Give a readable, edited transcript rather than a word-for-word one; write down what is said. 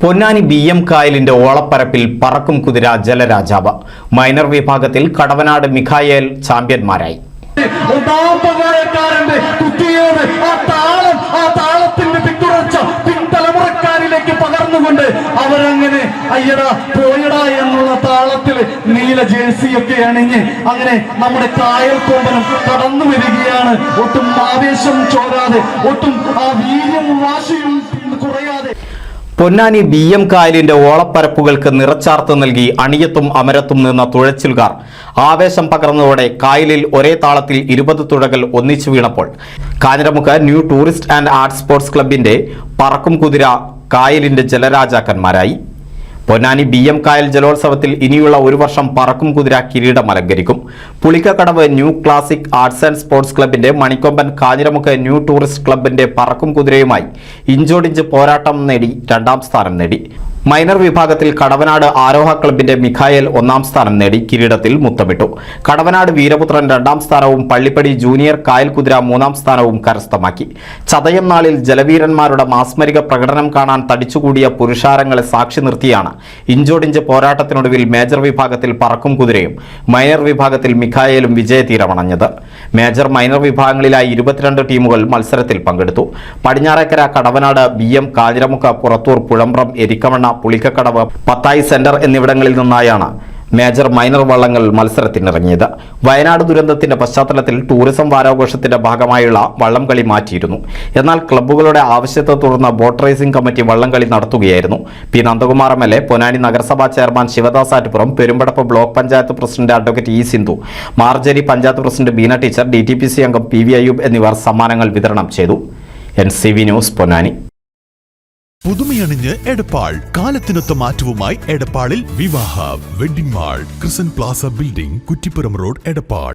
Ponnani BM കായലിന്റെ ഓളപ്പരപ്പിൽ പറക്കും കുതിര ജലരാജാവ്. മൈനർ വിഭാഗത്തിൽ കടവനാട് മിഖായേൽ ചാമ്പ്യന്മാരായി. പകർന്നുകൊണ്ട് അവരങ്ങനെ അയ്യടാ പോയടാ എന്നുള്ള താളത്തിൽ നീല ജേഴ്സിയൊക്കെ അണിഞ്ഞ് അങ്ങനെ നമ്മുടെ കായൽ കോമ്പനം കടന്നു വരികയാണ്. ഒട്ടും ആവേശം ചോരാതെ, ഒട്ടും ആ വീര്യം വാശിയും കുറയാതെ. പൊന്നാനി BM കായലിന്റെ ഓളപ്പരപ്പുകൾക്ക് നിറച്ചാർത്ത് നൽകി അണിയത്തും അമരത്തും നിന്ന തുഴച്ചിൽകാർ ആവേശം പകർന്നതോടെ കായലിൽ ഒരേ താളത്തിൽ 20 തുഴകൾ ഒന്നിച്ചു വീണപ്പോൾ Kanjiramukku new tourist and arts sports ക്ലബിന്റെ പറക്കും കുതിര കായലിന്റെ ജലരാജാക്കന്മാരായി. പൊന്നാനി BM കായൽ ജലോത്സവത്തിൽ ഇനിയുള്ള ഒരു വർഷം പറക്കും കുതിര കിരീടം അലങ്കരിക്കും. Pulikkakadavu new classic arts and sports ക്ലബിന്റെ മണിക്കൊമ്പൻ കാഞ്ഞിരമുക്ക് ന്യൂ ടൂറിസ്റ്റ് ക്ലബിന്റെ പറക്കും കുതിരയുമായി ഇഞ്ചോടിഞ്ച് പോരാട്ടം നേടി 2ാം സ്ഥാനം നേടി. മൈനർ വിഭാഗത്തിൽ കടവനാട് ആരോഹ ക്ലബിന്റെ മിഖായേൽ 1ാം സ്ഥാനം നേടി കിരീടത്തിൽ മുത്തമിട്ടു. കടവനാട് വീരപുത്രൻ 2ാം സ്ഥാനവും പള്ളിപ്പടി ജൂനിയർ കായൽ കുതിര 3ാം സ്ഥാനവും കരസ്ഥമാക്കി. ചതയം നാളിൽ ജലവീരന്മാരുടെ മാസ്മരിക പ്രകടനം കാണാൻ തടിച്ചുകൂടിയ പുരുഷാരങ്ങളെ സാക്ഷി നിർത്തിയാണ് ഇഞ്ചോടിഞ്ച് പോരാട്ടത്തിനൊടുവിൽ മേജർ വിഭാഗത്തിൽ പറക്കും കുതിരയും മൈനർ വിഭാഗത്തിൽ മിഖായേലും വിജയതീരമണഞ്ഞത്. മേജർ മൈനർ വിഭാഗങ്ങളിലായി 22 ടീമുകൾ മത്സരത്തിൽ പങ്കെടുത്തു. പടിഞ്ഞാറേക്കര കടവനാട് BM കാഞ്ഞിരമുക്ക് പുറത്തൂർ പുഴമ്പ്രം എരിക്കമണ്ണ പുളിക്കക്കടവ് പത്തായി സെന്റർ എന്നിവിടങ്ങളിൽ നിന്നായാണ് മേജർ മൈനർ വള്ളങ്ങൾ മത്സരത്തിനിറങ്ങിയത്. വയനാട് ദുരന്തത്തിന്റെ പശ്ചാത്തലത്തിൽ ടൂറിസം വാരാഘോഷത്തിന്റെ ഭാഗമായുള്ള വള്ളംകളി മാറ്റിയിരുന്നു. എന്നാൽ ക്ലബ്ബുകളുടെ ആവശ്യത്തെ തുടർന്ന് ബോട്ട് റേസിംഗ് കമ്മിറ്റി വള്ളംകളി നടത്തുകയായിരുന്നു. പി നന്ദകുമാർ MLA, പൊന്നാനി നഗരസഭാ chairman Shivadas Attupuram, Perumpadappu block panchayat president advocate E. Sindhu, Marjari panchayat president Beena teacher, DTPC അംഗം PV അയ്യൂബ് എന്നിവർ സമ്മാനങ്ങൾ വിതരണം ചെയ്തു. NCV news, Ponnani. പുതുമയണിഞ്ഞ് എടപ്പാൾ, കാലത്തിനൊത്ത മാറ്റവുമായി എടപ്പാളിൽ വിവാഹ വെഡിംഗ് മാൾ, ക്രിസൻ plaza building, Kuttippuram road, Edappal.